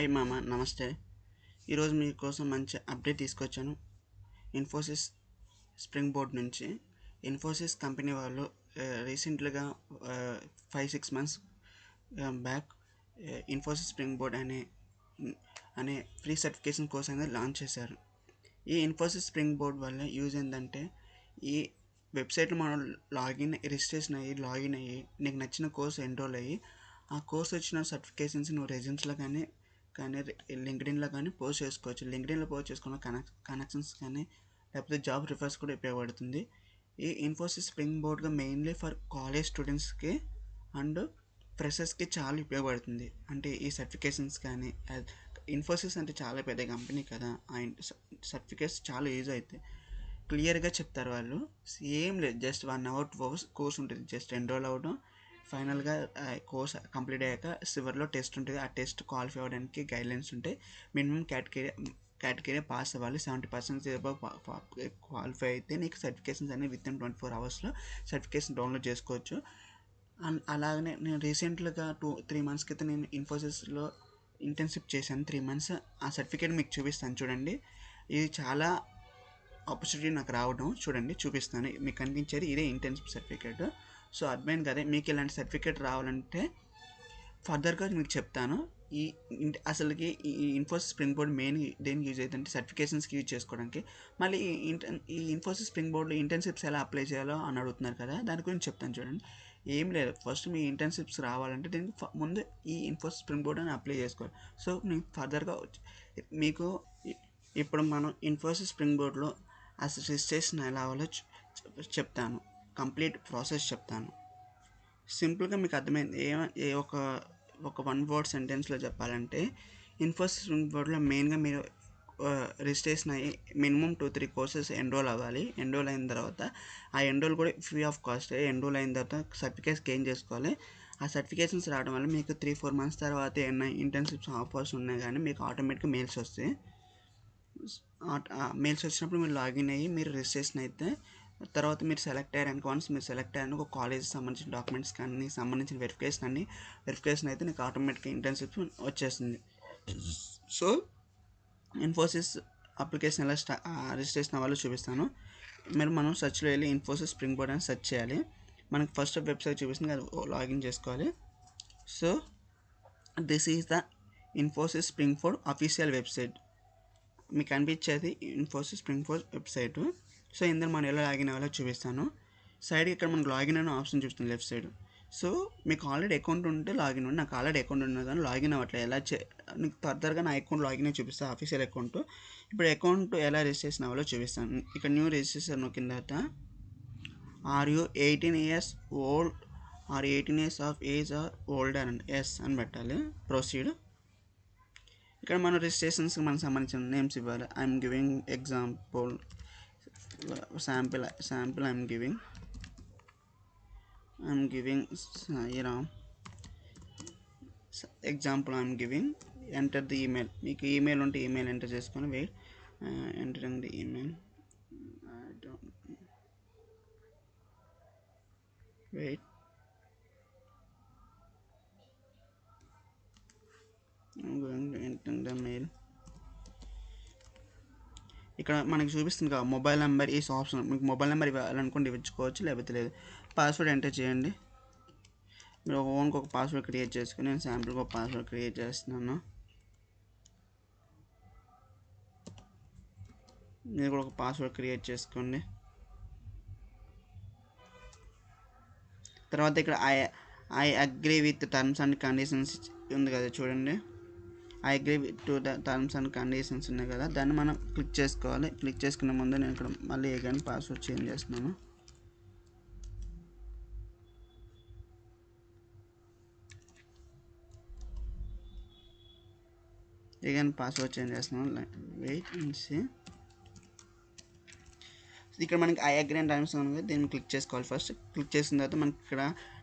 Hi మామ, నమస్తే. ఈరోజు మీకోసం మంచి అప్డేట్ తీసుకొచ్చాను. ఇన్ఫోసిస్ స్ప్రింగ్ బోర్డ్ నుంచి. ఇన్ఫోసిస్ కంపెనీ వాళ్ళు రీసెంట్గా 5-6 months back Infosys spring board అనే ఫ్రీ సర్టిఫికేషన్ కోర్స్ అనేది లాంచ్ చేశారు. ఈ ఇన్ఫోసిస్ స్ప్రింగ్ బోర్డ్ వల్ల యూజ్ ఏంటంటే, ఈ వెబ్సైట్లో మనం రిజిస్ట్రేషన్ అయ్యి నీకు నచ్చిన కోర్స్ ఎన్రోల్ అయ్యి ఆ కోర్స్ వచ్చిన సర్టిఫికేషన్స్ నువ్వు రెజ్యూమ్స్లో కానీ లింక్డ్ఇన్లో కానీ పోస్ట్ చేసుకోవచ్చు. లింక్డ్ఇన్లో పోస్ట్ చేసుకున్న కనెక్షన్స్ కానీ లేకపోతే జాబ్ రిఫర్స్ కూడా ఉపయోగపడుతుంది. ఈ ఇన్ఫోసిస్ స్ప్రింగ్ బోర్డ్గా మెయిన్లీ ఫర్ కాలేజ్ స్టూడెంట్స్కి అండ్ ఫ్రెషర్స్కి చాలా ఉపయోగపడుతుంది. అంటే ఈ సర్టిఫికేషన్స్ కానీ ఇన్ఫోసిస్ అంటే చాలా పెద్ద కంపెనీ కదా, ఆ సర్టిఫికేట్స్ చాలా యూజ్ అవుతాయి. క్లియర్గా చెప్తారు వాళ్ళు. ఏం లేదు, జస్ట్ 1 hour 2 hours కోర్స్ ఉంటుంది. జస్ట్ ఎన్రోల్ అవ్వడం, ఫైనల్గా కోర్స్ కంప్లీట్ అయ్యాక చివరిలో టెస్ట్ ఉంటుంది. ఆ టెస్ట్ క్వాలిఫై అవ్వడానికి గైడ్లైన్స్ ఉంటాయి. మినిమం కేటగిరీ పాస్ అవ్వాలి. 70% అబవ్ క్వాలిఫై అయితే నీకు సర్టిఫికేషన్స్ అనేవి with in 24 hours certification download చేసుకోవచ్చు. అండ్ అలాగనే నేను రీసెంట్గా 2-3 months క్రితం నేను ఇన్ఫోసిస్లో ఇంటర్న్షిప్ చేశాను 3 months. ఆ సర్టిఫికేట్ మీకు చూపిస్తాను చూడండి. ఇది చాలా ఆపర్చునిటీ నాకు రావడం చూడండి, చూపిస్తాను. మీకు కనిపించేది ఇదే ఇంటర్న్షిప్ సర్టిఫికేట్. సో అర్థమైంది కదా, మీకు ఇలాంటి సర్టిఫికేట్ రావాలంటే ఫర్దర్గా మీకు చెప్తాను. అసలుకి ఈ ఇన్ఫోసిస్ స్ప్రింగ్ బోర్డ్ మెయిన్ దేనికి యూజ్ అవుతుందంటే సర్టిఫికేషన్స్కి యూజ్ చేసుకోవడానికి. మళ్ళీ ఈ ఇన్ఫోసిస్ స్ప్రింగ్ బోర్డ్లో ఇంటర్న్షిప్స్ ఎలా అప్లై చేయాలో అని అడుగుతున్నారు కదా, దాని గురించి చెప్తాను చూడండి. ఏం లేదు, ఫస్ట్ మీ ఇంటర్న్షిప్స్ రావాలంటే దీనికి ముందు ఈ ఇన్ఫోసిస్ స్ప్రింగ్ బోర్డ్ అని అప్లై చేసుకోవాలి. సో మీకు ఫర్దర్గా మీకు ఇప్పుడు మనం ఇన్ఫోసిస్ స్ప్రింగ్ బోర్డ్లో అసలు రిజిస్ట్రేషన్ ఎలా అవ్వాలో చెప్తాను. కంప్లీట్ ప్రాసెస్ చెప్తాను. సింపుల్గా మీకు అర్థమైంది. ఒక 1 word సెంటెన్స్లో చెప్పాలంటే, ఇన్ఫోసిస్ స్ప్రింగ్ బోర్డ్లో మెయిన్గా మీరు రిజిస్ట్రేషన్ అయ్యి మినిమం 2-3 కోర్సెస్ ఎన్రోల్ అవ్వాలి. ఎన్రోల్ అయిన తర్వాత ఆ ఎన్రోల్ కూడా ఫ్రీ ఆఫ్ కాస్ట్. ఎన్రోల్ అయిన తర్వాత సర్టిఫికేట్స్ గెయిన్ చేసుకోవాలి. ఆ సర్టిఫికేషన్స్ రావడం వల్ల మీకు 3-4 months తర్వాత ఏమైనా ఇంటర్న్షిప్స్ ఆఫర్స్ ఉన్నాయి కానీ మీకు ఆటోమేటిక్గా మెయిల్స్ వస్తాయి. మెయిల్స్ వచ్చినప్పుడు మీరు లాగిన్ అయ్యి మీరు రిజిస్ట్రేషన్ అయితే తర్వాత మీరు సెలెక్ట్ అయ్యారనుకో, వన్స్ మీరు సెలెక్ట్ అయ్యారనుకో కాలేజ్కి సంబంధించిన డాక్యుమెంట్స్ కానీ సంబంధించిన వెరిఫికేషన్ అయితే నీకు ఆటోమేటిక్గా ఇంటర్న్షిప్ వచ్చేస్తుంది. సో ఇన్ఫోసిస్ అప్లికేషన్ ఎలా రిజిస్ట్రేషన్ అవ్వాలో చూపిస్తాను. మనం సెర్చ్లో వెళ్ళి ఇన్ఫోసిస్ స్ప్రింగ్ బోర్డ్ అని సెర్చ్ చేయాలి. మనకి ఫస్ట్ వెబ్సైట్ చూపిస్తుంది, అది లాగిన్ చేసుకోవాలి. So this is the Infosys spring board official website. మీకు అనిపించేది Infosys spring board website. So ఇందులో మనం ఎలా లాగిన్ అవ్వాలో చూపిస్తాను. సైడ్కి ఇక్కడ మనకు లాగిన్ అనే ఆప్షన్ చూపిస్తుంది లెఫ్ట్ సైడ్. సో మీకు ఆల్రెడీ అకౌంట్ ఉంటే లాగిన్ ఉంది. నాకు ఆల్రెడీ అకౌంట్ ఉన్నది కానీ లాగిన్ అవ్వట్లేదు. నీకు ఫర్దర్గా నా అకౌంట్ లాగిన్ అయ్యి చూపిస్తాను, ఆఫీషియల్ అకౌంట్. ఇప్పుడు అకౌంట్ ఎలా రిజిస్ట్రేషన్ అవ్వాలో చూపిస్తాను. ఇక్కడ న్యూ రిజిస్ట్రేషన్ నొక్కిన తర్వాత are you 18 years old or 18 years of age or older and yes అని పెట్టాలి. ప్రొసీడ్. ఇక్కడ మనం రిజిస్ట్రేషన్స్కి మనకు సంబంధించిన నేమ్స్ ఇవ్వాలి. I'm giving example sample I'm giving Sairam example I'm giving. Enter the email. మీకు ఈమెయిల్ ఉంటే ఈమెయిల్ ఎంటర్ చేసుకొని wait entering the email. Wait I'm going to enter the mail. ఇక్కడ మనకి చూపిస్తుంది కదా మొబైల్ నెంబర్ ఈస్ ఆప్షన్. మీకు mobile number ఇవ్వాలనుకుంటే ఇవ్వచ్చుకోవచ్చు, లేకపోతే లేదు. పాస్వర్డ్ ఎంటర్ చేయండి. మీరు ఓన్కి ఒక పాస్వర్డ్ క్రియేట్ చేసుకుని, నేను శాంపుల్గా ఒక పాస్వర్డ్ క్రియేట్ చేస్తున్నాను. మీరు కూడా ఒక పాస్వర్డ్ క్రియేట్ చేసుకోండి. తర్వాత ఇక్కడ I agree with terms and conditions ఉంది కదా చూడండి. I agree to the terms and conditions ఉన్నాయి కదా, దాన్ని మనం క్లిక్ చేసుకోవాలి. క్లిక్ చేసుకునే ముందు నేను ఇక్కడ మళ్ళీ ఏగాని పాస్వర్డ్ చేంజ్ చేస్తున్నాను. ఏగాని పాస్వర్డ్ చేంజ్ చేస్తున్నాను. Wait and see. ఇక్కడ మనకి ఐ అగ్రీ అండ్ టర్మ్స్ ఉంది, దీన్ని క్లిక్ చేసుకోవాలి. ఫస్ట్ క్లిక్ చేసిన తర్వాత మనకి ఇక్కడ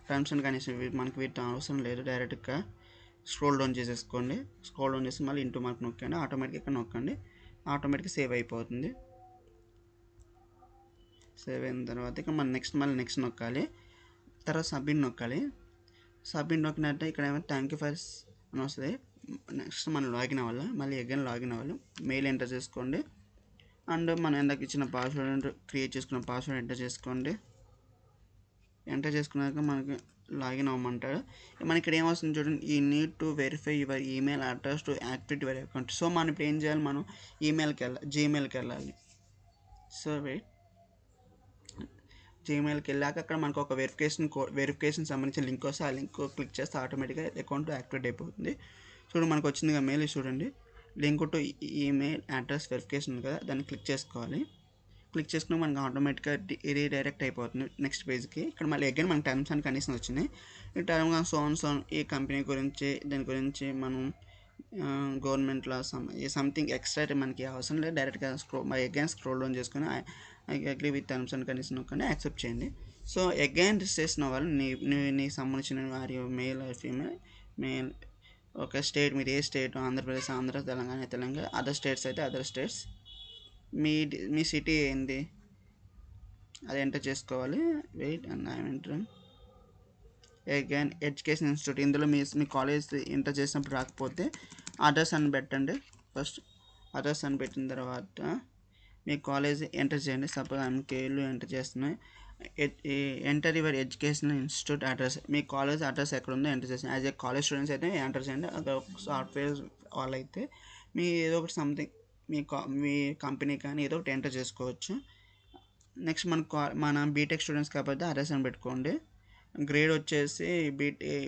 టర్మ్స్ అండ్ కండిషన్ మనకి వీటి అవసరం లేదు. డైరెక్ట్గా స్క్రోల్ డౌన్ చేసేసుకోండి. స్క్రోల్ డౌన్ చేసి మళ్ళీ ఇంటూ మార్క్ నొక్కండి. ఆటోమేటిక్గా నొక్కండి. ఆటోమేటిక్గా సేవ్ అయిపోతుంది. సేవ్ అయిన తర్వాత ఇక్కడ మనం నెక్స్ట్ నొక్కాలి. తర్వాత సబ్మిట్ నొక్కాలి. సబ్మిట్ నొక్కినట్టే ఇక్కడ ఏమైనా థ్యాంక్ యూ ఫర్ అని వస్తుంది. నెక్స్ట్ మనం లాగిన్ అవ్వాలి, మళ్ళీ అగైన్ లాగిన్ అవ్వాలి. మెయిల్ ఎంటర్ చేసుకోండి అండ్ మనం ఇందాక ఇచ్చిన పాస్వర్డ్ క్రియేట్ చేసుకున్న పాస్వర్డ్ ఎంటర్ చేసుకోండి. ఎంటర్ చేసుకున్నాక మనకి లాగిన్ అవ్వమంటాడు. మనకి ఇక్కడ ఏమొస్తుంది చూడండి, ఈ need to verify your email address to activate your account. So మనం ఇప్పుడు ఏం చేయాలి, మనం జీమెయిల్కి వెళ్ళాలి. సో జీమెయిల్కి వెళ్ళాక అక్కడ మనకు ఒక వెరిఫికేషన్ సంబంధించిన లింక్ వస్తే ఆ లింక్ క్లిక్ చేస్తే ఆటోమేటిక్గా అకౌంట్ యాక్టివేట్ అయిపోతుంది. చూడండి మనకు వచ్చిందిగా మెయిల్, చూడండి link to email address verification ఉంది కదా, దాన్ని క్లిక్ చేసుకోవాలి. క్లిక్ చేసుకుని మనకు ఆటోమేటిక్గా రీడైరెక్ట్ అయిపోతుంది నెక్స్ట్ పేజ్కి. ఇక్కడ మళ్ళీ అగైన్ మనకి టర్మ్స్ అండ్ కండిషన్స్ వచ్చినాయి. ఈ టర్మ్ సోన్ ఈ కంపెనీ గురించి దాని గురించి మనం గవర్నమెంట్లో సంథింగ్ ఎక్స్ట్రా మనకి అవసరం లేదు. డైరెక్ట్గా అగైన్ స్క్రోల్ డౌన్ చేసుకుని I agree with terms and condition కానీ యాక్సెప్ట్ చేయండి. సో అగైన్ రిజిస్ట్రేషన్ అవ్వాలి. నీకు సంబంధించిన వారి మేల్ ఆర్ ఫీమేల్ ఒక స్టేట్, మీరు ఏ state, Andhra Pradesh, Telangana, other states అయితే అదర్ స్టేట్స్, మీ సిటీ ఏంది అది ఎంటర్ చేసుకోవాలి. Wait and I'm entering again education institute. ఇందులో మీ కాలేజ్ ఎంటర్ చేసినప్పుడు రాకపోతే అడ్రస్ అని పెట్టండి. ఫస్ట్ అడ్రస్ అని పెట్టిన తర్వాత మీ కాలేజ్ ఎంటర్ చేయండి. సపోజ్ ఎంకేలు ఎంటర్ చేస్తున్నాయి. Enter your educational institute address, me college address ఎక్కడ ఉందో ఎంటర్ చేయండి. యాజ్ ఏ కాలేజ్ స్టూడెంట్స్ అయితే ఎంటర్ చేయండి. అదే సాఫ్ట్వేర్ వాళ్ళైతే మీ ఏదో ఒకటి సంథింగ్ మీ కంపెనీ కానీ ఏదో ఒకటి ఎంటర్ చేసుకోవచ్చు. నెక్స్ట్ మన బీటెక్ స్టూడెంట్స్ కాబట్టి అడ్రస్ అని పెట్టుకోండి. గ్రేడ్ వచ్చేసి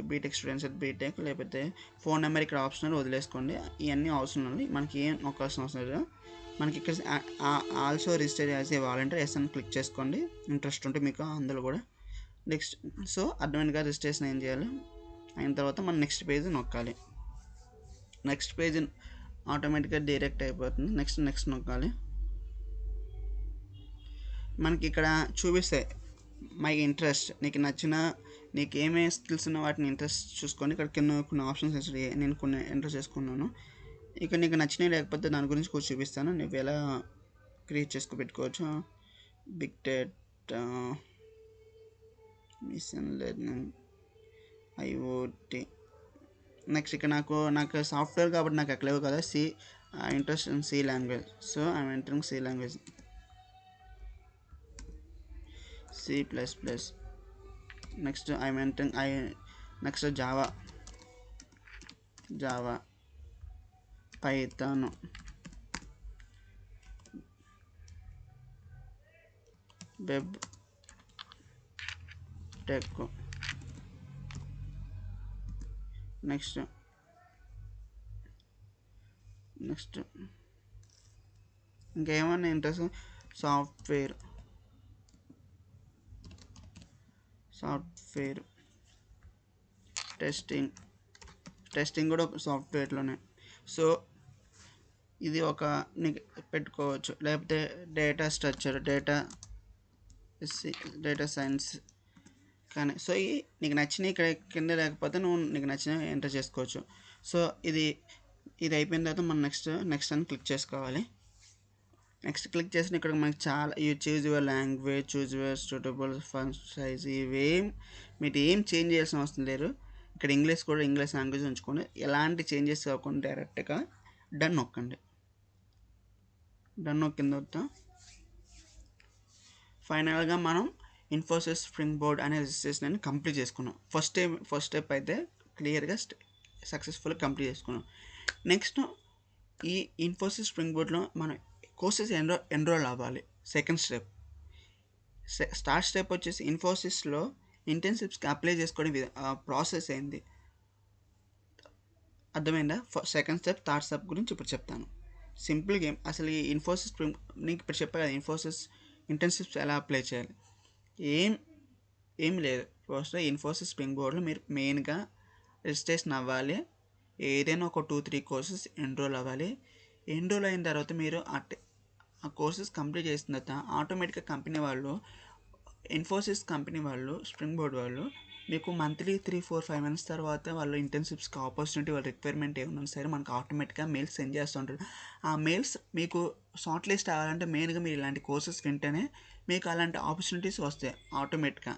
బీటెక్ స్టూడెంట్స్ అయితే బీటెక్, లేకపోతే ఫోన్ నెంబర్ ఇక్కడ ఆప్షనల్ వదిలేసుకోండి. ఇవన్నీ అవసరం ఉంది, మనకి ఏం అవకాశం అవసరం లేదు. మనకి ఇక్కడ also register as a volunteer yes అని క్లిక్ చేసుకోండి, ఇంట్రెస్ట్ ఉంటే మీకు అందులో కూడా. నెక్స్ట్ సో అడ్వాన్స్గా రిజిస్ట్రేషన్ ఏం చేయాలి అయిన తర్వాత మనం నెక్స్ట్ పేజ్ నొక్కాలి. నెక్స్ట్ పేజ్ ఆటోమేటిక్గా డైరెక్ట్ అయిపోతుంది. నెక్స్ట్ నొక్కాలి. మనకి ఇక్కడ చూపిస్తాయి మై ఇంట్రెస్ట్, నీకు ఏమేమి స్కిల్స్ ఉన్న వాటిని ఇంట్రెస్ట్ చూసుకొని ఇక్కడ కింద కొన్ని ఆప్షన్స్ నేను కొన్ని ఎంటర్ చేసుకున్నాను. ఇక నీకు నచ్చినవి లేకపోతే దాని గురించి కూడా చూపిస్తాను, నువ్వు ఎలా క్రియేట్ పెట్టుకోవచ్చు. Big data, machine learning, IoT. Next ఇక్కడ నాకు సాఫ్ట్వేర్ కాబట్టి నాకు ఎక్కడ లేవు కదా, interest in C language. So I'm entering C language, C++. Next I'm entering next Java, Python, Web Tech. Next ఇంకేమన్నా ఇంట్రెస్ట్, సాఫ్ట్వేర్ టెస్టింగ్ కూడా ఒక సాఫ్ట్వేర్లోనే. సో ఇది ఒక నీకు పెట్టుకోవచ్చు. లేకపోతే డేటా స్ట్రక్చర్, డేటా సైన్స్ కానీ. సో నీకు నచ్చినవి ఇక్కడ కింద లేకపోతే నువ్వు నీకు నచ్చినవి ఎంటర్ చేసుకోవచ్చు. సో ఇది అయిపోయిన తర్వాత మనం నెక్స్ట్ అని క్లిక్ చేసుకోవాలి. నెక్స్ట్ క్లిక్ చేసిన ఇక్కడ మనకి చాలా choose your language, choose your suitable font size, మీరు ఏం చేంజ్ చేయాల్సిన అవసరం లేదు. ఇక్కడ ఇంగ్లీష్ లాంగ్వేజ్ ఉంచుకోండి. ఎలాంటి చేంజెస్ కాకుండా డైరెక్ట్గా డన్ నొక్కండి. డన్ నొక్కిన తర్వాత ఫైనల్గా మనం ఇన్ఫోసిస్ స్ప్రింగ్ బోర్డ్ అనే రిజిస్ట్రేషన్ అని కంప్లీట్ చేసుకున్నాం. ఫస్ట్ స్టెప్ అయితే క్లియర్గా సక్సెస్ఫుల్గా కంప్లీట్ చేసుకున్నాం. నెక్స్ట్ ఈ ఇన్ఫోసిస్ స్ప్రింగ్ బోర్డ్లో మనం కోర్సెస్ ఎన్రోల్ అవ్వాలి. సెకండ్ స్టెప్ వచ్చేసి ఇన్ఫోసిస్లో ఇంటర్న్షిప్స్కి అప్లై చేసుకోవడం ప్రాసెస్ ఏంది అర్థమైందా? సెకండ్ స్టెప్, థర్డ్ స్టెప్ గురించి ఇప్పుడు చెప్తాను. సింపుల్గా అసలు ఈ ఇన్ఫోసిస్ నీకు ఇప్పుడు చెప్పాను కదా, ఇన్ఫోసిస్ ఇంటర్న్షిప్స్ ఎలా అప్లై చేయాలి. ఏం లేదు. ఫస్ట్ ఇన్ఫోసిస్ స్ప్రింగ్ బోర్డ్లో మీరు మెయిన్గా రిజిస్ట్రేషన్ అవ్వాలి. ఏదైనా ఒక 2-3 కోర్సెస్ ఎన్రోల్ అవ్వాలి. ఎన్రోల్ అయిన తర్వాత మీరు ఆ కోర్సెస్ కంప్లీట్ చేసిన తర్వాత ఆటోమేటిక్గా ఇన్ఫోసిస్ కంపెనీ వాళ్ళు, స్ప్రింగ్ బోర్డ్ వాళ్ళు మీకు మంత్లీ 3-4-5 మంత్స్ తర్వాత వాళ్ళు ఇంటర్న్షిప్స్కి ఆపర్చునిటీ, వాళ్ళ రిక్వైర్మెంట్ ఏమన్నా సరే మనకు ఆటోమేటిక్గా మెయిల్స్ సెండ్ చేస్తుంటారు. ఆ మెయిల్స్ మీకు షార్ట్ లిస్ట్ అవ్వాలంటే మెయిన్గా మీరు ఇలాంటి కోర్సెస్ వింటేనే మీకు అలాంటి ఆపర్చునిటీస్ వస్తాయి ఆటోమేటిక్గా.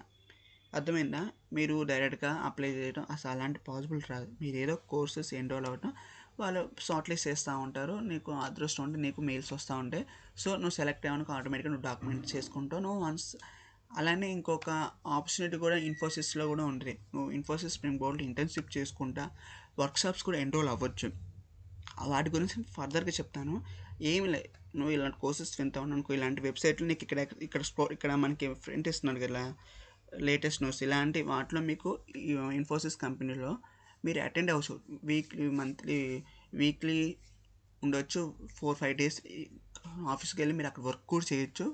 అర్థమైందా? మీరు డైరెక్ట్గా అప్లై చేయడం అసలు అలాంటి పాసిబుల్ రాదు. మీరు ఏదో కోర్సెస్ ఎన్రోల్ అవ్వడం, వాళ్ళు షార్ట్ లిస్ట్ చేస్తూ ఉంటారు. నీకు అదృష్టం ఉంటే నీకు మెయిల్స్ వస్తూ ఉంటాయి. సో నువ్వు సెలెక్ట్ అయ్యాక ఆటోమేటిక్గా నువ్వు డాక్యుమెంట్ చేసుకుంటావు. నువ్వు వన్స్ అలానే ఇంకొక ఆపర్చునిటీ కూడా ఇన్ఫోసిస్లో కూడా ఉంటుంది. నువ్వు ఇన్ఫోసిస్ స్ప్రింగ్ బోర్డ్లో ఇంటర్న్షిప్ చేసుకుంటా వర్క్షాప్స్ కూడా ఎన్రోల్ అవ్వచ్చు. వాటి గురించి ఫర్దర్గా చెప్తాను. ఏమి లే, నువ్వు ఇలాంటి కోర్సెస్ వింటావు అనుకో, ఇలాంటి వెబ్సైట్లు నీకు ఇక్కడ మనకి ఫ్రంట్ ఇస్తున్నాడు కదా లేటెస్ట్ న్యూస్, ఇలాంటి వాటిలో మీకు ఇన్ఫోసిస్ కంపెనీలో మీరు అటెండ్ అవ్వచ్చు. వీక్లీ ఉండొచ్చు. 4-5 డేస్ ఆఫీస్కి వెళ్ళి మీరు అక్కడ వర్క్ కూడా చేయొచ్చు.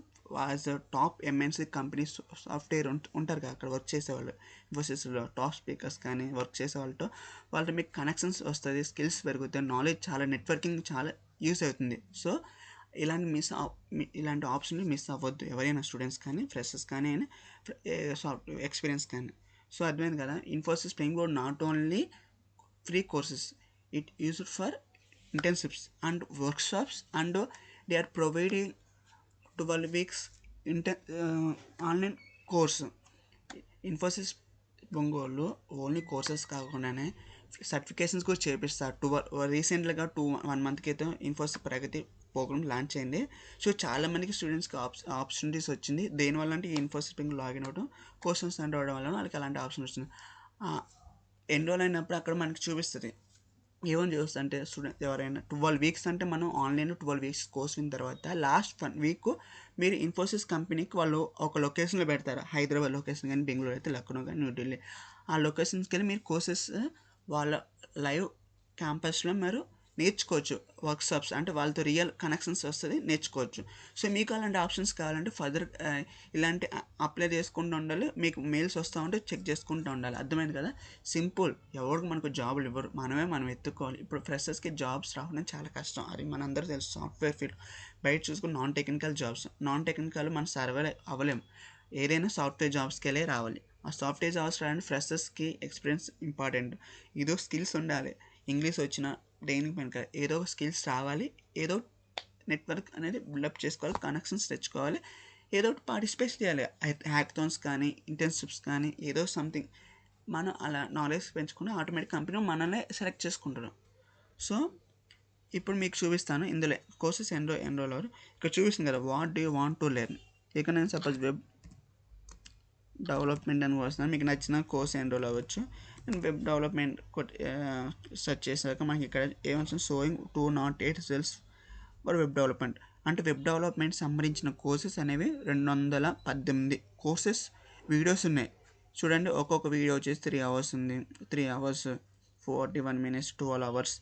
As top MNC companies software ఉంటారు కదా అక్కడ వర్క్ చేసేవాళ్ళు, ఇన్ఫోసిస్లో టాప్ స్పీకర్స్ కానీ వర్క్ చేసే వాళ్ళతో మీకు కనెక్షన్స్ వస్తుంది, స్కిల్స్ పెరుగుతాయి, నాలెడ్జ్ చాలా, నెట్వర్కింగ్ చాలా యూస్ అవుతుంది. సో ఇలాంటి ఆప్షన్లు మిస్ అవ్వద్దు ఎవరైనా స్టూడెంట్స్ కానీ ఫ్రెషర్స్ కానీ సాఫ్ట్వేర్ ఎక్స్పీరియన్స్ కానీ. సో అర్థమైంది కదా, Infosys spring board not only free courses, it used for internships and workshops, and they are providing 12 weeks online course. Infosys బొంగోళ్ళు ఓన్లీ కోర్సెస్ కాకుండానే సర్టిఫికేషన్స్ కూడా చేపిస్తారు. రీసెంట్గా 1 మంత్ క్రితం ఇన్ఫోసిస్ ప్రగతి ప్రోగ్రామ్ లాంచ్ అయింది. సో చాలామందికి స్టూడెంట్స్కి ఆపర్చునిటీస్ వచ్చింది. దేనివల్ల అంటే ఇన్ఫోసిస్ బెంగ్ లాగిన్ అవ్వడం, కోర్సెస్ సెంటర్ అవ్వడం వల్ల వాళ్ళకి అలాంటి ఆప్షన్ వచ్చింది. ఎన్రోల్ అయినప్పుడు అక్కడ మనకి చూపిస్తుంది ఏమని చూస్తుంది అంటే, స్టూడెంట్ ఎవరైనా 12 వీక్స్ అంటే మనం ఆన్లైన్లో 12 వీక్స్ కోర్స్ విన్న తర్వాత లాస్ట్ 1 వీక్ మీరు ఇన్ఫోసిస్ కంపెనీకి వాళ్ళు ఒక లొకేషన్లో పెడతారు. హైదరాబాద్ లొకేషన్ కానీ, బెంగళూరు అయితే లక్నో కానీ, న్యూఢిల్లీ, ఆ లొకేషన్స్కి వెళ్ళి మీరు కోర్సెస్ వాళ్ళ లైవ్ క్యాంపస్లో మీరు నేర్చుకోవచ్చు. వర్క్షాప్స్ అంటే వాళ్ళతో రియల్ కనెక్షన్స్ వస్తుంది, నేర్చుకోవచ్చు. సో మీకు అలాంటి ఆప్షన్స్ కావాలంటే ఫర్దర్ ఇలాంటి అప్లై చేసుకుంటూ ఉండాలి. మీకు మెయిల్స్ వస్తూ ఉంటే చెక్ చేసుకుంటూ ఉండాలి. అర్థమైంది కదా, సింపుల్. ఎవరికి మనకు జాబులు ఇవ్వరు, మనం ఎత్తుకోవాలి. ఇప్పుడు ఫ్రెషర్స్కి జాబ్స్ రావడం చాలా కష్టం, అది మనందరూ తెలుసు. సాఫ్ట్వేర్ ఫీల్డ్ బయట చూసుకుని నాన్ టెక్నికల్ మన సర్వే అవ్వలేం. ఏదైనా సాఫ్ట్వేర్ జాబ్స్కి వెళ్ళే రావాలి. ఆ సాఫ్ట్వేర్ జాబ్స్ రావాలంటే ఫ్రెషర్స్కి ఎక్స్పీరియన్స్ ఇంపార్టెంట్. ఏదో స్కిల్స్ ఉండాలి. ఇంగ్లీష్ వచ్చిన దేనికి పనికి ఏదో ఒక స్కిల్స్ రావాలి. ఏదో నెట్వర్క్ అనేది బిల్డప్ చేసుకోవాలి, కనెక్షన్స్ తెచ్చుకోవాలి, ఏదో ఒకటి పార్టిసిపేట్ చేయాలి. హ్యాకథాన్స్ కానీ, ఇంటర్న్షిప్స్ కానీ, ఏదో సంథింగ్. మనం అలా నాలెడ్జ్ పెంచుకుని ఆటోమేటిక్ కంపెనీ మనల్ని సెలెక్ట్ చేసుకుంటారు. సో ఇప్పుడు మీకు చూపిస్తాను ఇందులో కోర్సెస్ ఎన్రోల్ అవ్వరు. ఇక్కడ చూపిస్తుంది కదా, what do you want to learn. ఇక నేను సపోజ్ వెబ్ డెవలప్మెంట్ అని వస్తున్నాను, మీకు నచ్చిన కోర్స్ ఎన్రోల్ అవ్వచ్చు. నేను వెబ్ డెవలప్మెంట్ సెర్చ్ చేశాక మనకి ఇక్కడ ఏమొస్తుంది, showing 208 results for web development. అంటే వెబ్ డెవలప్మెంట్ సంబంధించిన కోర్సెస్ అనేవి 218 కోర్సెస్ వీడియోస్ ఉన్నాయి. చూడండి, ఒక్కొక్క వీడియో వచ్చేసి 3 అవర్స్ ఉంది, 3 hours 41 minutes, 12 hours,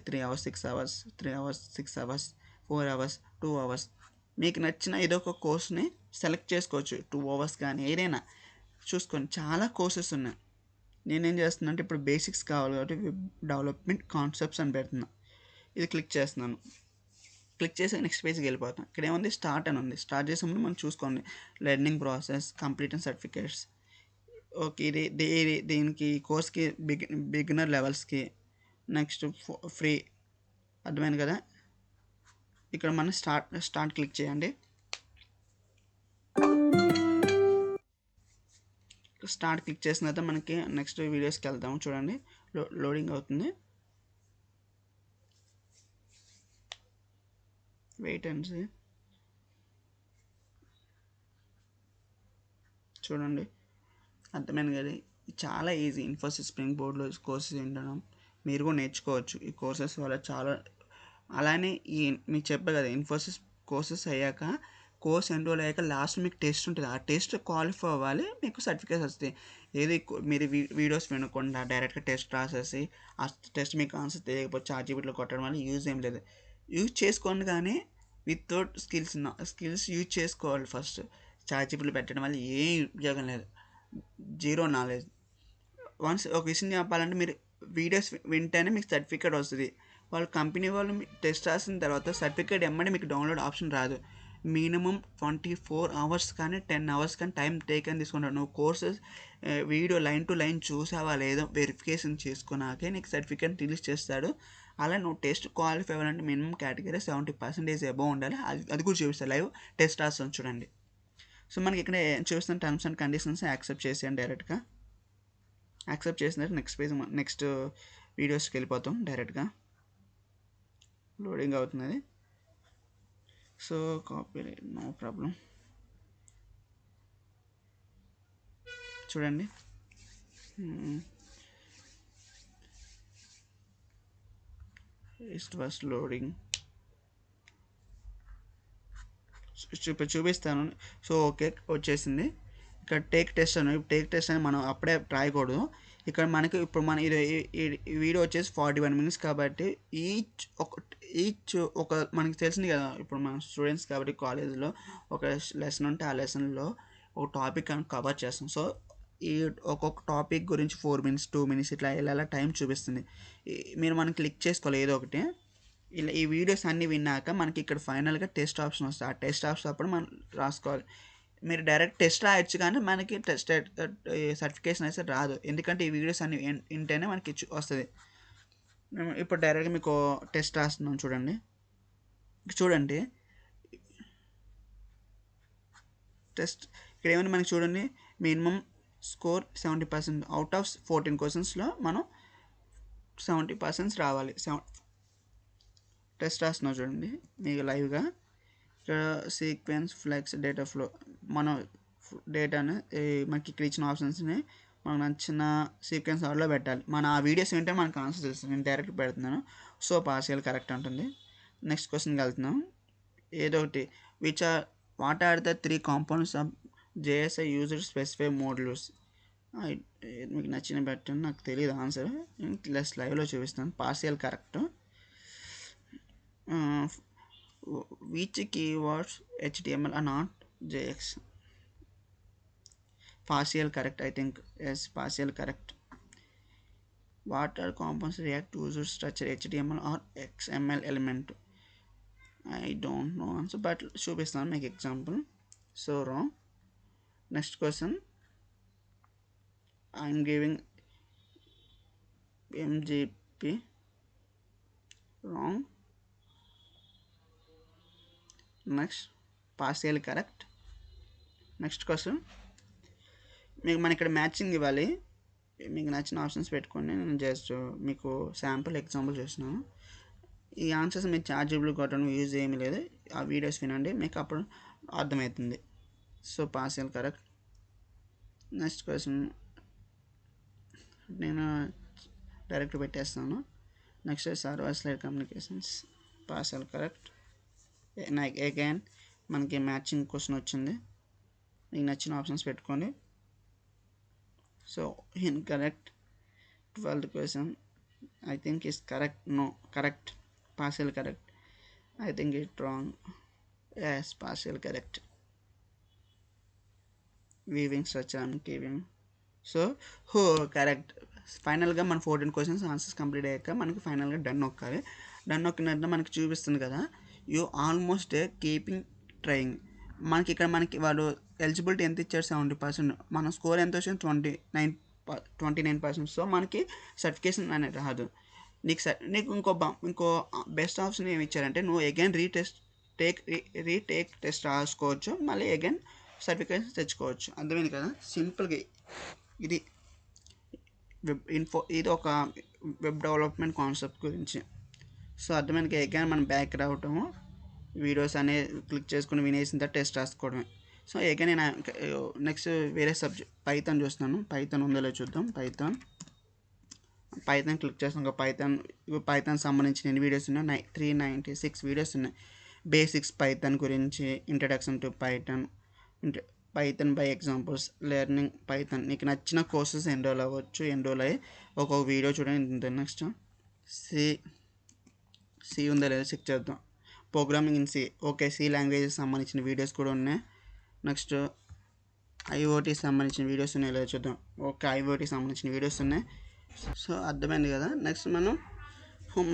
3 hours 6 hours, 3 hours 6 hours, 4 hours, 2 hours. మీకు నచ్చిన ఏదో ఒక కోర్స్ని సెలెక్ట్ చేసుకోవచ్చు. 2 అవర్స్ కానీ ఏదైనా చూసుకొని, చాలా కోర్సెస్ ఉన్నాయి. నేనేం చేస్తున్నా అంటే ఇప్పుడు బేసిక్స్ కావాలి కాబట్టి వెబ్ డెవలప్మెంట్ కాన్సెప్ట్స్ అని పెడుతున్నా. ఇది క్లిక్ చేస్తున్నాను. క్లిక్ చేసి నెక్స్ట్ పేజ్కి వెళ్ళిపోతాం. ఇక్కడ ఏముంది, స్టార్ట్ అని ఉంది. స్టార్ట్ చేసే ముందు మనం చూసుకోండి learning process, complete and certificates. Okay, దీనికి కోర్స్కి బిగినర్ లెవెల్స్కి, నెక్స్ట్ ఫ్రీ. అర్థమైంది కదా, ఇక్కడ మనం స్టార్ట్ క్లిక్ చేయండి. స్టార్ట్ క్లిక్ చేసిన తర్వాత మనకి నెక్స్ట్ వీడియోస్కి వెళ్తాము. చూడండి, లోడింగ్ అవుతుంది, వెయిట్ అండ్ సీ. చూడండి, అర్థమైంది కదా, చాలా ఈజీ. ఇన్ఫోసిస్ స్ప్రింగ్ బోర్డ్లో కోర్సెస్ ఏంటనో మీరు కూడా నేర్చుకోవచ్చు ఈ కోర్సెస్ వల్ల చాలా. అలానే మీకు చెప్పే కదా, ఇన్ఫోసిస్ కోర్సెస్ అయ్యాక, కోర్స్ ఎన్రోల్ అయ్యాక లాస్ట్ మీకు టెస్ట్ ఉంటుంది. ఆ టెస్ట్ క్వాలిఫై అవ్వాలి, మీకు సర్టిఫికేట్స్ వస్తాయి. ఏది మీరు వీడియోస్ వినకుండా డైరెక్ట్గా టెస్ట్ రాసేసి ఆ టెస్ట్ మీకు ఆన్సర్ తెలియకపోతే చార్జీబీట్లో కొట్టడం వల్ల యూజ్ ఏం లేదు. యూజ్ చేసుకోండి కానీ వితౌట్ స్కిల్స్ యూజ్ చేసుకోవాలి. ఫస్ట్ చార్జీబీట్లు పెట్టడం వల్ల ఏం ఉపయోగం లేదు, జీరో నాలెడ్జ్. వన్స్ ఒక విషయం చెప్పాలంటే, మీరు వీడియోస్ వింటేనే మీకు సర్టిఫికేట్ వస్తుంది. వాళ్ళు కంపెనీ వాళ్ళు టెస్ట్ రాసిన తర్వాత సర్టిఫికేట్ ఎమ్మడే మీకు డౌన్లోడ్ ఆప్షన్ రాదు. మినిమం 24 అవర్స్ కానీ 10 అవర్స్ కానీ టైం టేక్ అని తీసుకుంటాడు. నువ్వు courses video line to line చూసావా లేదో వెరిఫికేషన్ చేసుకున్నాకే నీకు సర్టిఫికేట్ రిలీజ్ చేస్తాడు. అలా నువ్వు టెస్ట్ క్వాలిఫై అవ్వాలంటే మినిమం కేటగిరీ 70% అబోవ్ ఉండాలి. అది కూడా చూపిస్తాను, లైవ్ టెస్ట్ రాస్తాను చూడండి. సో మనకి ఇక్కడ చూస్తున్న టర్మ్స్ అండ్ కండిషన్స్ యాక్సెప్ట్ చేసేయండి. డైరెక్ట్గా యాక్సెప్ట్ చేసిన నెక్స్ట్ పేజ్, నెక్స్ట్ వీడియోస్కి వెళ్ళిపోతాం డైరెక్ట్గా. లోడింగ్ అవుతున్నది. So copy no problem. చూడండి, ఇట్ వాస్ లోడింగ్. చూపిస్తాను. సో ఓకే, వచ్చేసింది. ఇక్కడ టేక్ టెస్ట్ అని, టేక్ టెస్ట్ అని మనం అప్పుడే రాయకూడదు. ఇక్కడ మనకి ఇప్పుడు మన ఈ వీడియో వచ్చేసి 41 minutes కాబట్టి ఈచ్ ఒక మనకి తెలిసింది కదా, ఇప్పుడు మన స్టూడెంట్స్ కాబట్టి కాలేజీలో ఒక లెసన్ ఉంటే ఆ లెసన్లో ఒక టాపిక్ అని కవర్ చేస్తాం. సో ఈ ఒక్కొక్క టాపిక్ గురించి 4 minutes 2 minutes ఇట్లా ఇలా టైం చూపిస్తుంది. మీరు మనం క్లిక్ చేసుకోవాలి ఏదో ఒకటి. ఇలా ఈ వీడియోస్ అన్నీ విన్నాక మనకి ఇక్కడ ఫైనల్గా టెస్ట్ ఆప్షన్ వస్తుంది. ఆ టెస్ట్ ఆప్షన్ అప్పుడు మనం రాసుకోవాలి. మీరు డైరెక్ట్ టెస్ట్ రాయొచ్చు కానీ మనకి టెస్ట్ సర్టిఫికేషన్ అయితే రాదు, ఎందుకంటే ఈ వీడియోస్ అన్ని వింటేనే మనకి వస్తుంది. ఇప్పుడు డైరెక్ట్గా మీకు టెస్ట్ రాస్తున్నాం. చూడండి టెస్ట్ ఇక్కడ ఏమైనా మనకి చూడండి, మినిమం స్కోర్ 70%. అవుట్ ఆఫ్ 14 క్వశ్చన్స్లో మనం 70% రావాలి. టెస్ట్ రాస్తున్నాం చూడండి మీకు లైవ్గా. ఇక్కడ సీక్వెన్స్, ఫ్లెక్స్, డేటా ఫ్లో, మనం డేటాను మనకి ఇక్కడ ఇచ్చిన ఆప్షన్స్ని మనకు నచ్చిన సీక్వెన్స్ ఆర్డర్లో పెట్టాలి. మన ఆ వీడియోస్ ఏంటంటే మనకు ఆన్సర్ తెలుస్తుంది. నేను డైరెక్ట్ పెడుతున్నాను. సో పార్షియల్ కరెక్ట్ ఉంటుంది. నెక్స్ట్ క్వశ్చన్కి వెళ్తున్నాం. ఏదో ఒకటి what are the 3 components of JSI used specify modules. మీకు నచ్చిన పెట్టండి, నాకు తెలియదు ఆన్సర్. ప్లస్ లైవ్లో చూపిస్తాను. Partial correct. Which keywords HTML are not JX? Partial correct, I think. Yes, partial correct. What are components React user structure HTML or XML element? I don't know answer, but చూపిస్తాను make example. So wrong. Next question. I'm giving MGP. Wrong. Next, partial correct. Next question, మీకు మన ఇక్కడ matching ఇవ్వాలి. మీకు నచ్చిన options పెట్టుకోండి. నేను just మీకు శాంపుల్ ఎగ్జాంపుల్ చేస్తున్నాను. ఈ ఆన్సర్స్ మీరు చార్జబుల్ కొట్టడం యూజ్ ఏమీ లేదు. ఆ వీడియోస్ వినండి, మీకు అప్పుడు అర్థమవుతుంది. So partial correct. Next question నేను డైరెక్ట్ పెట్టేస్తాను. Next server side communications, partial correct. Again మనకి మ్యాచింగ్ క్వశ్చన్ వచ్చింది. మీకు నచ్చిన ఆప్షన్స్ పెట్టుకోండి. So incorrect. 12th question I think is correct. No, correct. Partial correct. I think it's wrong. Yes, partial correct. Weaving structure I'm giving. So correct. ఫైనల్గా మన 14 questions answers complete అయ్యాక మనకి ఫైనల్గా done నొక్కాలి. Done నొక్కినట్టు మనకి చూపిస్తుంది కదా, you almost keeping trying. మనకి ఇక్కడ మనకి వాడు ఎలిజిబిలిటీ ఎంత ఇచ్చారు, 70%. మన స్కోర్ ఎంత వచ్చింది, 29%. సో మనకి సర్టిఫికేషన్ అనేది రాదు. నీకు ఇంకో బెస్ట్ ఆప్షన్ ఏమి ఇచ్చారంటే, నువ్వు అగైన్ రీటేక్ టెస్ట్ రాసుకోవచ్చు, మళ్ళీ అగైన్ సర్టిఫికేషన్ తెచ్చుకోవచ్చు. అర్థమైంది కదా, సింపుల్గా. ఇది ఇది ఒక వెబ్ డెవలప్మెంట్ కాన్సెప్ట్ గురించి. సో అర్థమైంది. అగైన్ మనం బ్యాక్ రావటము, వీడియోస్ అనేది క్లిక్ చేసుకుని వినేసిన తర్వాత టెస్ట్ రాసుకోవడమే. సో అగైన్ నేను నెక్స్ట్ వేరే సబ్జెక్ట్ పైథాన్ చూస్తున్నాను. పైథాన్ ఉందో లేదో చూద్దాం. పైథాన్ క్లిక్ చేస్తాం. ఇంకా పైథాన్ సంబంధించిన ఎన్ని వీడియోస్ ఉన్నాయి, 396 వీడియోస్ ఉన్నాయి. బేసిక్స్ పైథాన్ గురించి, introduction to Python by examples, learning Python. నీకు నచ్చిన కోర్సెస్ ఎన్రోల్ అవ్వచ్చు. ఎన్రోల్ అయ్యి ఒక్కొక్క వీడియో చూడండి. నెక్స్ట్ సి ఉందో లేదో చెక్ చేద్దాం. Programming in C. Okay, C languages సంబంధించిన వీడియోస్ కూడా ఉన్నాయి. నెక్స్ట్ ఐఓటీ సంబంధించిన వీడియోస్ ఉన్నాయి లేదో చూద్దాం. ఓకే, ఐఓటీ సంబంధించిన వీడియోస్ ఉన్నాయి. సో అర్థమైంది కదా. నెక్స్ట్ మనం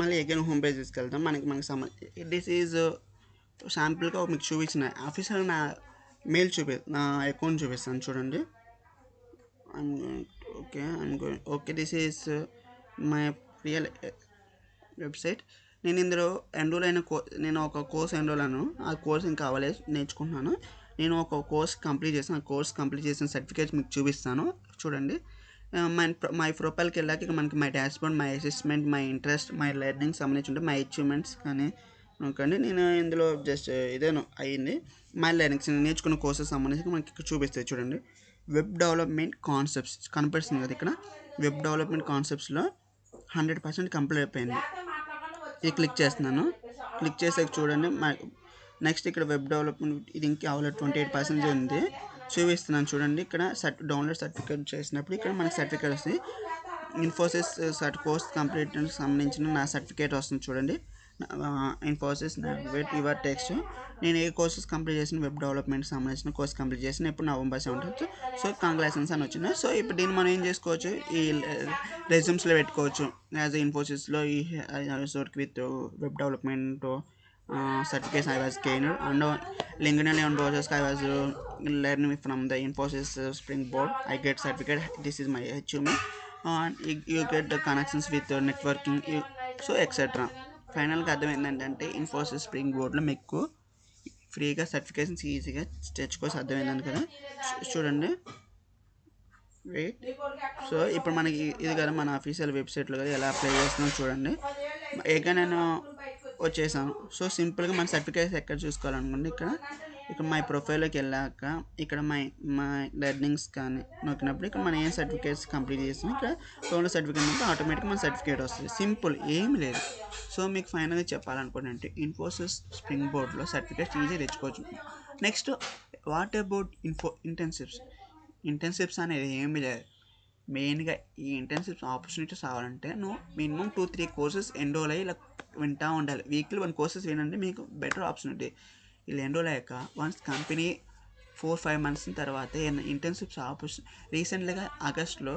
మళ్ళీ అగైన్ హోమ్ పేజ్ తీసుకెళ్తాం. మనకి దిస్ ఈజ్ శాంపుల్గా మీకు చూపించిన ఆఫీసర్ నా మెయిల్ నా అకౌంట్ చూపిస్తాను చూడండి. Okay this is my real website. నేను ఇందులో ఎన్రోల్ అయిన నేను ఒక కోర్స్ ఎన్రోల్ అయ్యాను. ఆ కోర్స్ ఇంకా అవ్వలేదు, నేర్చుకుంటున్నాను. నేను ఒక కోర్స్ కంప్లీట్ చేశాను. ఆ కోర్స్ కంప్లీట్ చేసిన సర్టిఫికేట్స్ మీకు చూపిస్తాను చూడండి. మై ప్రొఫైల్కి వెళ్ళాక ఇక మనకి my dashboard, my assessment, my interest, my learning సంబంధించి ఉంటే మై అచీవ్మెంట్స్ కానీ నేను ఇందులో జస్ట్ ఇదేనో అయ్యింది. మై లెర్నింగ్స్ నేర్చుకున్న కోర్సెస్ సంబంధించి మనకి ఇక్కడ చూపిస్తుంది చూడండి. వెబ్ డెవలప్మెంట్ కాన్సెప్ట్స్ కనిపిస్తుంది కదా ఇక్కడ. వెబ్ డెవలప్మెంట్ కాన్సెప్ట్స్లో 100% కంప్లీట్ అయిపోయింది. ఇది క్లిక్ చేస్తున్నాను. క్లిక్ చేసాక చూడండి నెక్స్ట్ ఇక్కడ వెబ్ డెవలప్మెంట్ ఇది ఇంకా అవ్వలేదు, 28% ఉంది. చూపిస్తున్నాను చూడండి. ఇక్కడ డౌన్లోడ్ సర్టిఫికేట్ చేసినప్పుడు ఇక్కడ మనకి సర్టిఫికేట్ వస్తుంది. ఇన్ఫోసిస్ కోర్స్ కంప్లీట్ సంబంధించిన నా సర్టిఫికేట్ వస్తుంది చూడండి. Infosys navigate your text. నేను ఏ కోర్సెస్ కంప్లీట్ చేసిన వెబ్ డెవలప్మెంట్ సంబంధించిన కోర్స్ కంప్లీట్ చేసిన ఇప్పుడు November 17th. సో కంగ్రాచులేషన్స్ అని వచ్చింది. సో ఇప్పుడు దీన్ని మనం ఏం చేసుకోవచ్చు, ఈ రెజ్యూమ్స్లో పెట్టుకోవచ్చు. యాజ్ ఇన్ఫోసిస్లో ఈ work with web development certificates I was gained, and LinkedIn and browsers I was learning from the Infosys Springboard. I get certificate. This is my achievement. And you get the connections with networking, so etc. ఫైనల్గా అర్థమైందంటే Infosys spring బోర్డ్లో మీకు ఫ్రీగా certifications ఈజీగా తెచ్చుకోవచ్చు. అర్థమైందని కదా. చూడండి వెయిట్. సో ఇప్పుడు మనకి ఇది కదా మన అఫీషియల్ వెబ్సైట్లో కదా ఎలా అప్లై చేస్తున్నాం చూడండి. ఏక నేను వచ్చేసాను. సో సింపుల్గా మన సర్టిఫికేట్స్ ఎక్కడ చూసుకోవాలనుకోండి, ఇక్కడ మై ప్రొఫైల్లోకి వెళ్ళాక ఇక్కడ మై లెర్నింగ్స్ కానీ నొక్కినప్పుడు ఇక్కడ మనం ఏం సర్టిఫికేట్స్ కంప్లీట్ చేస్తాం ఇక్కడ డౌన్లోడ్ సర్టిఫికేట్ అంటే ఆటోమేటిక్గా మన సర్టిఫికేట్ వస్తుంది. సింపుల్, ఏమి లేదు. సో మీకు ఫైనల్గా చెప్పాలనుకోండి ఇన్ఫోసిస్ స్ప్రింగ్ బోర్డ్లో సర్టిఫికేట్స్ ఈజీగా తెచ్చుకోవచ్చు. నెక్స్ట్ వాట్ అబౌట్ ఇంటర్న్షిప్స్ అనేది ఏమి లేదు. మెయిన్గా ఈ ఇంటర్న్షిప్స్ ఆపర్చునిటీస్ రావాలంటే నువ్వు మినిమం 2-3 కోర్సెస్ ఎన్రోల్ అయ్యి ఇలా వింటూ ఉండాలి. వీక్లీ 1 కోర్సెస్ వినండి, మీకు బెటర్ ఆపర్చునిటీ. ఇలా ఎన్రోల్ అయ్యాక వన్స్ కంపెనీ 4-5 months తర్వాత ఇంటర్న్షిప్స్ రీసెంట్గా ఆగస్ట్లో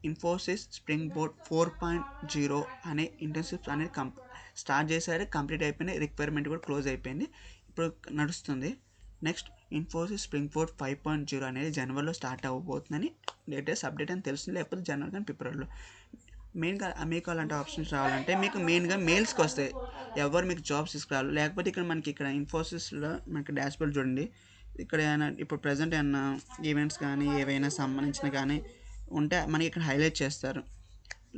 ఇన్ఫోసిస్ స్ప్రింగ్ బోర్డ్ 4.0 అనే ఇంటర్న్షిప్స్ అనేది స్టార్ట్ చేశారు. కంప్లీట్ అయిపోయింది. రిక్వైర్మెంట్ కూడా క్లోజ్ అయిపోయింది. ఇప్పుడు నడుస్తుంది. నెక్స్ట్ ఇన్ఫోసిస్ స్ప్రింగ్ బోర్డ్ 5.0 అనేది జనవరిలో స్టార్ట్ అవ్వబోతుందని లేటెస్ట్ అప్డేట్ అని తెలుస్తుంది. లేకపోతే జనవరి కానీ ఫిబ్రవరిలో. మెయిన్గా మీకు అలాంటి ఆప్షన్స్ రావాలంటే మీకు మెయిన్గా మెయిల్స్కి వస్తాయి. ఎవరు మీకు జాబ్స్ తీసుకురావాలి. లేకపోతే ఇక్కడ ఇన్ఫోసిస్లో మనకి డాష్బోర్డ్ చూడండి. ఇక్కడ ఏమైనా ఇప్పుడు ప్రజెంట్ ఏమైనా ఈవెంట్స్ కానీ ఏవైనా సంబంధించిన కానీ ఉంటే మనకి ఇక్కడ హైలైట్ చేస్తారు.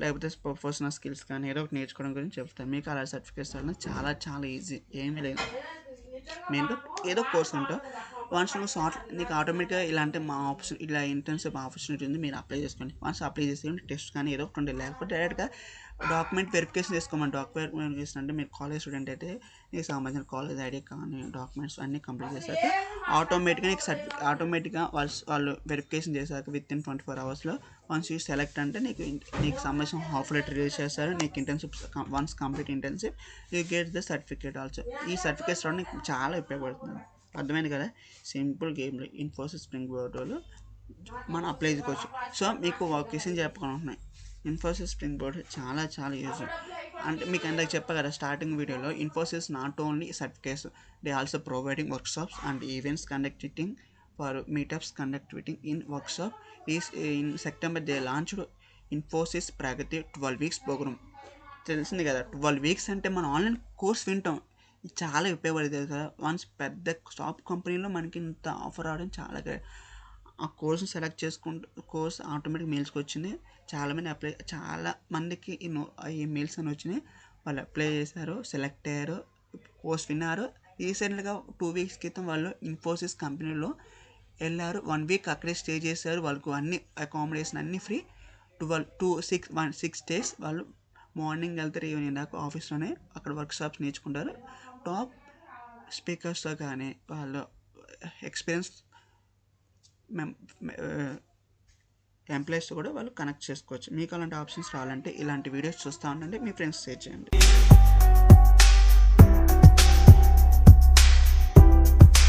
లేకపోతే ప్రొఫెషనల్ స్కిల్స్ కానీ ఏదో ఒకటి నేర్చుకోవడం గురించి చెప్తారు. మీకు అలా సర్టిఫికేట్స్ అనేది చాలా చాలా ఈజీ, ఏమీ లేదు. మెయిన్గా ఏదో కోర్స్ ఉంటావు. వన్స్ నువ్వు నీకు ఆటోమేటిక్గా ఇలాంటి ఇలా ఇంటర్న్షిప్ ఆపర్చునిటీ ఉంది, మీరు అప్లై చేసుకోండి. వన్స్ అప్లై చేస్తే టెస్ట్ కానీ ఏదో ఒకటి ఉంటుంది. లేకపోతే డైరెక్ట్గా డాక్యుమెంట్ వెరిఫికేషన్ చేసుకోమని. డాక్యుమెంట్ వెరిఫికేషన్ అంటే మీరు కాలేజ్ స్టూడెంట్ అయితే నీకు సంబంధించిన కాలేజ్ ఐడి కానీ డాక్యుమెంట్స్ అన్నీ కంప్లీట్ చేశాక ఆటోమేటిక్గా ఆటోమేటిక్గా వాళ్ళు వెరిఫికేషన్ చేశాక విత్-in 24 hours వన్స్ యూ సెలెక్ట్ అంటే నీకు సంబంధించిన ఆఫర్ లెటర్ రిలీజ్ చేస్తారు. నీకు internship once complete internship you get the certificate also. ఈ సర్టిఫికేట్స్ రావడం నీకు చాలా ఉపయోగపడుతుంది. అర్థమైంది కదా. సింపుల్ గేమ్లో ఇన్ఫోసిస్ స్ప్రింగ్ బోర్డ్లో మనం అప్లై చేసుకోవచ్చు. సో మీకు ఒక క్వశ్చన్ చెప్పనుకుంటున్నాయి. ఇన్ఫోసిస్ స్ప్రింగ్ బోర్డ్ చాలా చాలా యూజ్. అంటే మీకు ఇందాక చెప్పా కదా స్టార్టింగ్ వీడియోలో, Infosys not only certificates, they also providing workshops and events conducting for meetups conducting in workshop. In September they launched Infosys Pragati 12 weeks program. తెలిసింది కదా, 12 weeks అంటే మనం ఆన్లైన్ కోర్స్ వింటాం. చాలా ఉపయోగపడుతుంది కదా. వన్స్ పెద్ద టాప్ కంపెనీలో మనకి ఇంత ఆఫర్ రావడం చాలా ఆ కోర్స్ని సెలెక్ట్ చేసుకుంటూ కోర్స్ ఆటోమేటిక్ మెయిల్స్కి వచ్చింది. చాలా మందికి ఈ మెయిల్స్ అని వచ్చినాయి. వాళ్ళు అప్లై చేశారు, సెలెక్ట్ అయ్యారు, కోర్స్ విన్నారు. రీసెంట్గా 2 weeks క్రితం వాళ్ళు ఇన్ఫోసిస్ కంపెనీలో వెళ్ళారు. 1 week అక్కడే స్టే చేశారు. వాళ్ళకు అన్ని అకామిడేషన్ అన్నీ ఫ్రీ. 6 days వాళ్ళు మార్నింగ్ వెళ్తారు, ఈవినింగ్ దాకా ఆఫీస్లోనే అక్కడ వర్క్షాప్స్ నేర్చుకుంటారు. టాప్ స్పీకర్స్తో కానీ వాళ్ళు ఎక్స్పీరియన్స్ ఎంప్లాయీస్తో కూడా వాళ్ళు కనెక్ట్ చేసుకోవచ్చు. మీకు అలాంటి ఆప్షన్స్ రావాలంటే ఇలాంటి వీడియోస్ చూస్తూ ఉండండి, మీ ఫ్రెండ్స్ షేర్ చేయండి.